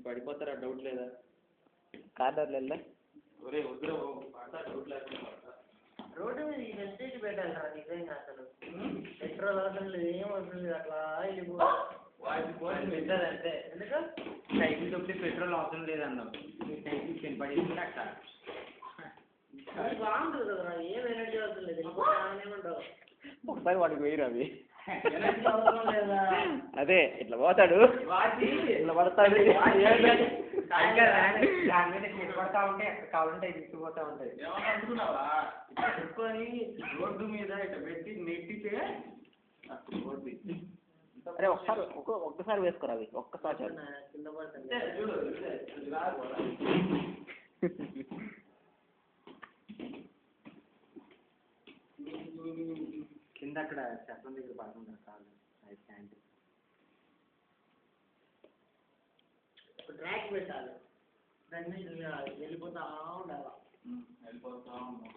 పడిపోతారా doubt లేదా? కార్నర్లో వెళ్ళా ఒరే వద్దురా డౌట్ లేకుండా రోడ్డు మీద ఈ ఫెసిలిటీ పెట్టాలరా నిజంగా అసలు పెట్రోల్ అవసరం లేదు ఏం అవసరం లేదు అట్లా పెట్టాలంటే ఎందుకు సైకిల్ తొక్కితే పెట్రోల్ అవసరం లేదన్నావు. సైకిల్ కనపడింది అట్లా బాగుంటుంది కదరా ఏం ఎనర్జీ అవసరం లేదు ఏమంటావు ఒకసారి వాడికి వేయరు అవి ఎనర్జీ అవసరం లేదా అదే ఇట్లా పోతాడు ఇట్లా పడతాడు దాని మీద పడతా ఉంటే ఎక్కడ కావాలంటే తీసుకుపోతా ఉంటాయి. ఏమన్నా అనుకున్నావా పెట్టుకొని రోడ్డు మీద ఇట్లా పెట్టి నెట్టితే అరే ఒక్కసారి వేసుకోరా అవి ఒక్కసారి కింద పడుతుంది కింద అక్కడ చెప్పడం దగ్గర పడుతుంది కాదు స్టాండ్ ట్రాక్ పెట్టాలి దాన్ని వెళ్ళిపోతా ఉండాలి వెళ్ళిపోతా ఉన్నాం.